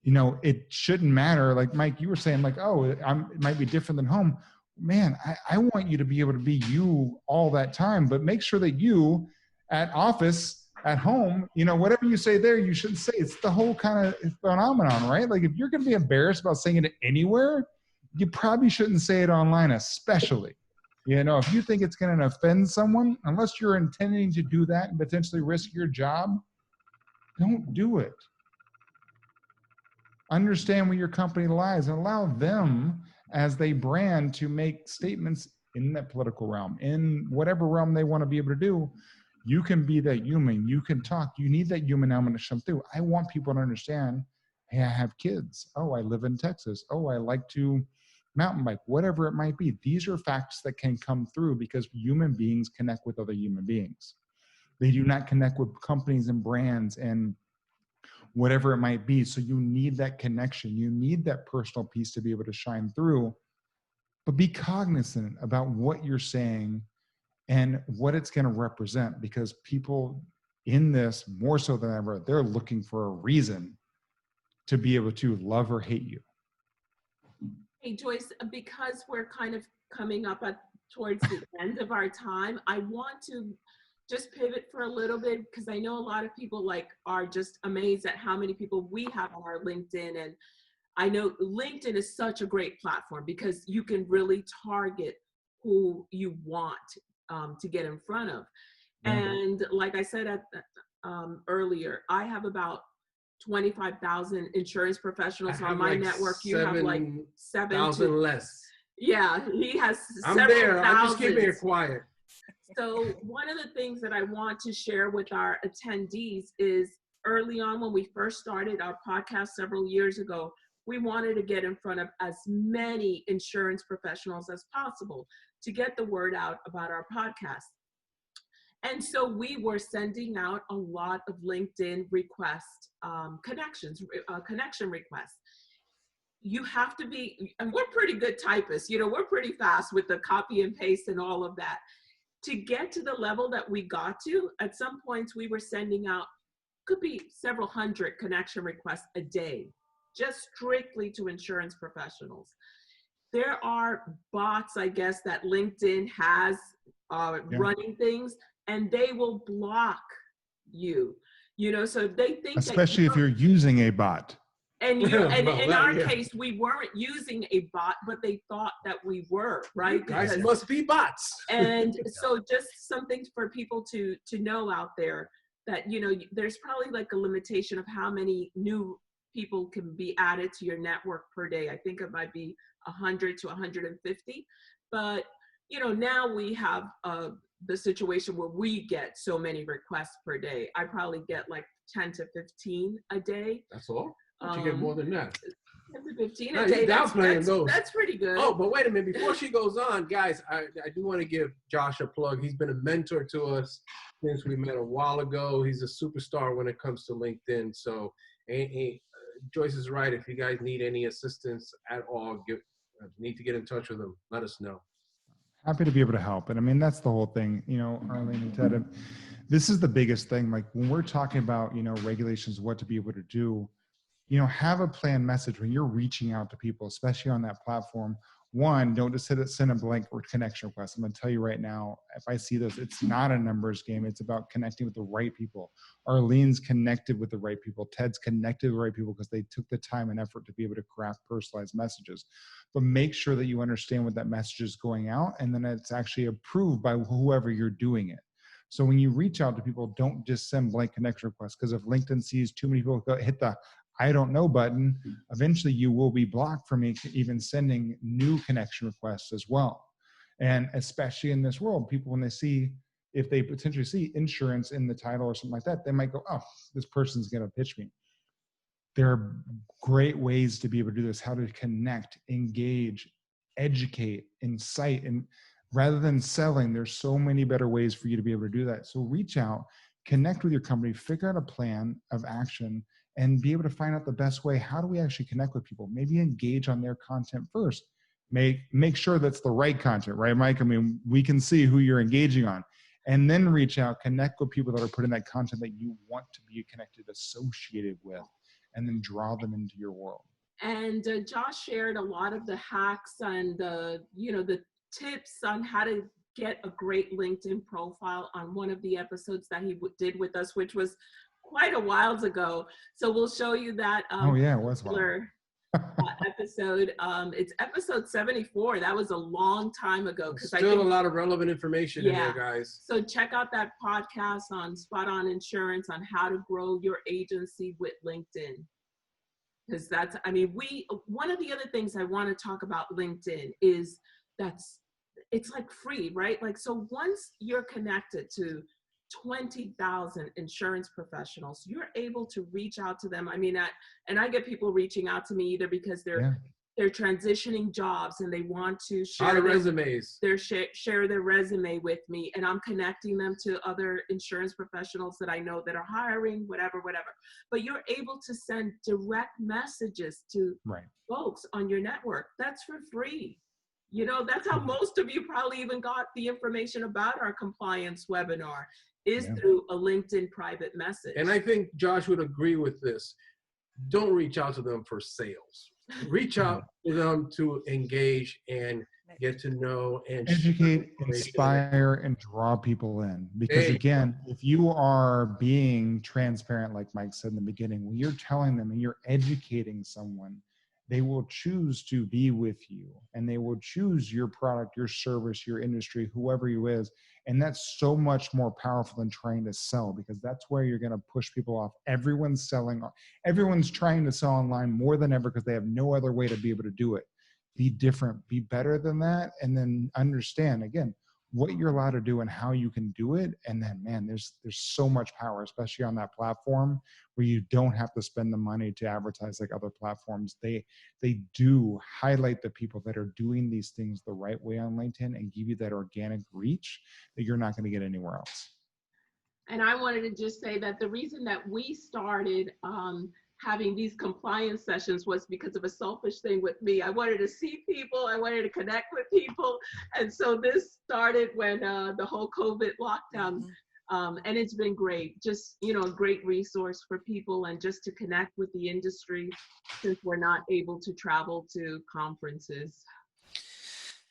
You know, it shouldn't matter. Like Mike, you were saying like, oh, it might be different than home. Man, I want you to be able to be you all that time, but make sure that you at office, at home, you know, whatever you say there, you shouldn't say. It's the whole kind of phenomenon, right? Like if you're going to be embarrassed about saying it anywhere, you probably shouldn't say it online, especially. You know, if you think it's going to offend someone, unless you're intending to do that and potentially risk your job, don't do it. Understand where your company lies and allow them as they brand to make statements in that political realm, in whatever realm they want to be able to do. You can be that human. You can talk. You need that human element to come through. I want people to understand, hey, I have kids. Oh, I live in Texas. Oh, I like to mountain bike, whatever it might be. These are facts that can come through because human beings connect with other human beings. They do not connect with companies and brands and whatever it might be. So you need that connection. You need that personal piece to be able to shine through, but be cognizant about what you're saying and what it's going to represent, because people in this, more so than ever, they're looking for a reason to be able to love or hate you. Hey, Joyce, because we're kind of coming up towards the end of our time, I want to just pivot for a little bit, because I know a lot of people are just amazed at how many people we have on our LinkedIn. And I know LinkedIn is such a great platform because you can really target who you want to get in front of. Mm-hmm. And like I said earlier, I have about 25,000 insurance professionals on my network. You have like 7,000 less. Yeah, he has. I'm there. I'm just keeping it quiet. So one of the things that I want to share with our attendees is early on when we first started our podcast several years ago, we wanted to get in front of as many insurance professionals as possible to get the word out about our podcast. And so we were sending out a lot of LinkedIn requests, connection requests. You have to be, and we're pretty good typists, you know, we're pretty fast with the copy and paste and all of that. To get to the level that we got to, at some points we were sending out, could be several hundred connection requests a day, just strictly to insurance professionals. There are bots, I guess, that LinkedIn has running things, and they will block you, you know, so they think especially if you're using a bot. And in our case, we weren't using a bot, but they thought that we were, right? You guys must be bots. And so just something for people to know out there that, you know, there's probably like a limitation of how many new people can be added to your network per day. I think it might be 100 to 150. But, you know, now we have the situation where we get so many requests per day. I probably get like 10 to 15 a day. That's all? You get more than that. 10 to 15 No, a day. That's pretty good. Oh, but wait a minute. Before she goes on, guys, I do want to give Josh a plug. He's been a mentor to us since we met a while ago. He's a superstar when it comes to LinkedIn. So Joyce is right. If you guys need any assistance at all, need to get in touch with him. Let us know. Happy to be able to help. And I mean, that's the whole thing, you know, Arleen and Ted, this is the biggest thing. Like when we're talking about, you know, regulations, what to be able to do, you know, have a planned message when you're reaching out to people, especially on that platform. One, don't just send a blank or connection request. I'm going to tell you right now, if I see those, it's not a numbers game. It's about connecting with the right people. Arleen's connected with the right people. Ted's connected with the right people because they took the time and effort to be able to craft personalized messages. But make sure that you understand what that message is going out, and then it's actually approved by whoever you're doing it. So when you reach out to people, don't just send blank connection requests, because if LinkedIn sees too many people hit the I don't know button, eventually you will be blocked from even sending new connection requests as well. And especially in this world, people, when they see, if they potentially see insurance in the title or something like that, they might go, oh, this person's going to pitch me. There are great ways to be able to do this, how to connect, engage, educate, incite, and rather than selling, there's so many better ways for you to be able to do that. So reach out, connect with your company, figure out a plan of action, and be able to find out the best way. How do we actually connect with people? Maybe engage on their content first. Make sure that's the right content, right, Mike? I mean, we can see who you're engaging on. And then reach out, connect with people that are putting that content that you want to be connected, associated with, and then draw them into your world. And Josh shared a lot of the hacks and the tips on how to get a great LinkedIn profile on one of the episodes that he did with us, which was quite a while ago. So we'll show you that. Oh yeah, it was episode. It's episode 74. That was a long time ago. Still a lot of relevant information in there, guys. So check out that podcast on Spot On Insurance on how to grow your agency with LinkedIn. Because that's, I mean, one of the other things I want to talk about LinkedIn is it's like free, right? Like, so once you're connected to 20,000 insurance professionals, you're able to reach out to them. I mean, I get people reaching out to me either because they're transitioning jobs and they want to share their resumes. Share their resume with me, and I'm connecting them to other insurance professionals that I know that are hiring, whatever. But you're able to send direct messages to folks on your network. That's for free. You know, that's how most of you probably even got the information about our compliance webinar, is through a LinkedIn private message. And I think Josh would agree with this. Don't reach out to them for sales. Reach out to them to engage and get to know and educate, inspire, and draw people in. Because again, if you are being transparent, like Mike said in the beginning, when you're telling them and you're educating someone, they will choose to be with you, and they will choose your product, your service, your industry, whoever you is. And that's so much more powerful than trying to sell, because that's where you're going to push people off. Everyone's selling. Everyone's trying to sell online more than ever because they have no other way to be able to do it. Be different, be better than that, and then understand, again, what you're allowed to do and how you can do it. And then, man, there's so much power, especially on that platform where you don't have to spend the money to advertise like other platforms. They do highlight the people that are doing these things the right way on LinkedIn and give you that organic reach that you're not going to get anywhere else. And I wanted to just say that the reason that we started having these compliance sessions was because of a selfish thing with me. I wanted to see people, I wanted to connect with people. And so this started when the whole COVID lockdown, and it's been great. Just, you know, a great resource for people and just to connect with the industry since we're not able to travel to conferences.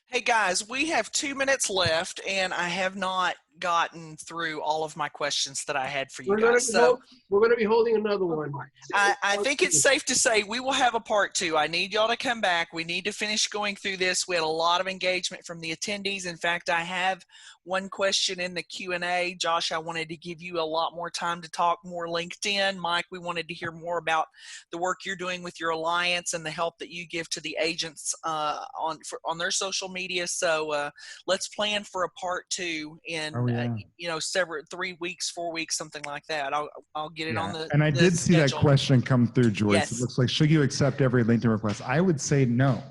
Hey guys, we have 2 minutes left and I have not gotten through all of my questions that I had for you guys. So we're going to be holding another one. I think it's safe to say we will have a part 2. I need y'all to come back. We need to finish going through this. We had a lot of engagement from the attendees. In fact, I have one question in the Q&A. Josh, I wanted to give you a lot more time to talk more LinkedIn. Mike, we wanted to hear more about the work you're doing with your alliance and the help that you give to the agents on their social media. So let's plan for a part 2 in yeah. you know, 3 weeks, 4 weeks, something like that. I'll get it on the And I did see that question come through, Joyce. Yes. It looks like, should you accept every LinkedIn request? I would say no.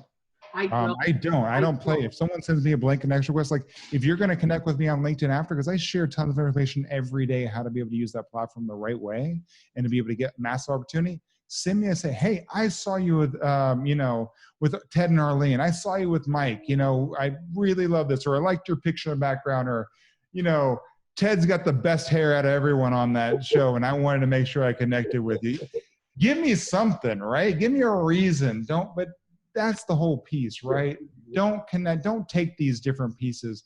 I don't play. If someone sends me a blank connection request, like if you're going to connect with me on LinkedIn after, because I share tons of information every day, how to be able to use that platform the right way and to be able to get massive opportunity, send me and say, hey, I saw you with, you know, with Ted and Arleen. I saw you with Mike. You know, I really love this, or I liked your picture in the background, or, you know, Ted's got the best hair out of everyone on that show, and I wanted to make sure I connected with you. Give me something, right? Give me a reason. But that's the whole piece, right? Don't connect. Don't take these different pieces.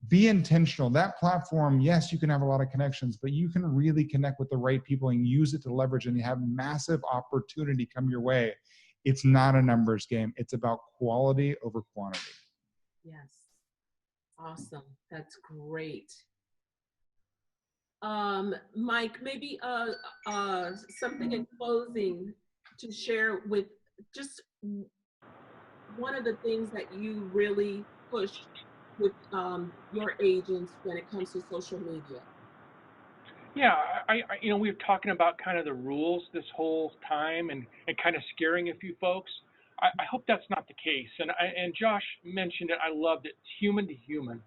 Be intentional. That platform, yes, you can have a lot of connections, but you can really connect with the right people and use it to leverage, and you have massive opportunity come your way. It's not a numbers game. It's about quality over quantity. Yes. Awesome. That's great. Mike, maybe something in closing to share with just one of the things that you really pushed with your agents when it comes to social media. Yeah, I you know, we were talking about kind of the rules this whole time and kind of scaring a few folks. I hope that's not the case. And Josh mentioned it. I loved it. It's human to human.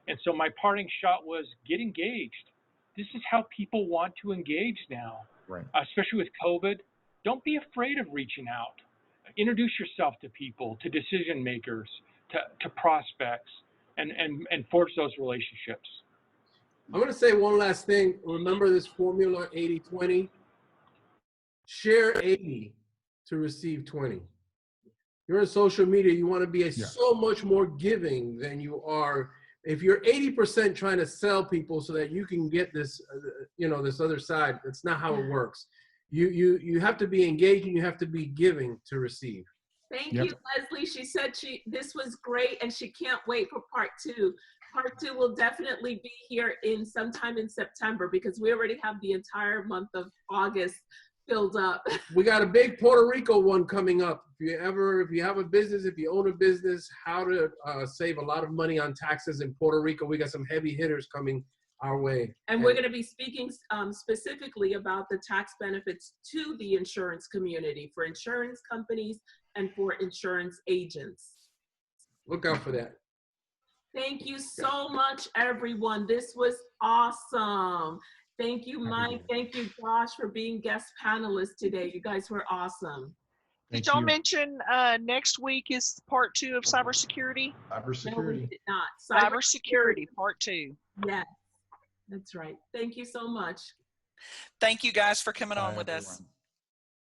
And so my parting shot was get engaged. This is how people want to engage now, right? Especially with COVID. Don't be afraid of reaching out. Introduce yourself to people, to decision makers, to prospects, and forge those relationships. I'm going to say one last thing. Remember this formula 80-20. Share 80 to receive 20. You're in social media, you want to be so much more giving than you are. If you're 80% trying to sell people so that you can get this, you know, this other side, that's not how it works. You have to be engaging, you have to be giving to receive. Thank you, Leslie. She said this was great and she can't wait for part 2. Part 2 will definitely be here sometime in September, because we already have the entire month of August filled up. We got a big Puerto Rico one coming up. If you have a business, if you own a business, how to save a lot of money on taxes in Puerto Rico. We got some heavy hitters coming our way. And we're going to be speaking specifically about the tax benefits to the insurance community, for insurance companies and for insurance agents. Look out for that. Thank you so much, everyone. This was awesome. Thank you, Mike. Thank you, Josh, for being guest panelists today. You guys were awesome. Did y'all mention next week is part 2 of cybersecurity? Cybersecurity. No, we did not. Cybersecurity part 2. Yes, that's right. Thank you so much. Thank you guys for coming on with us.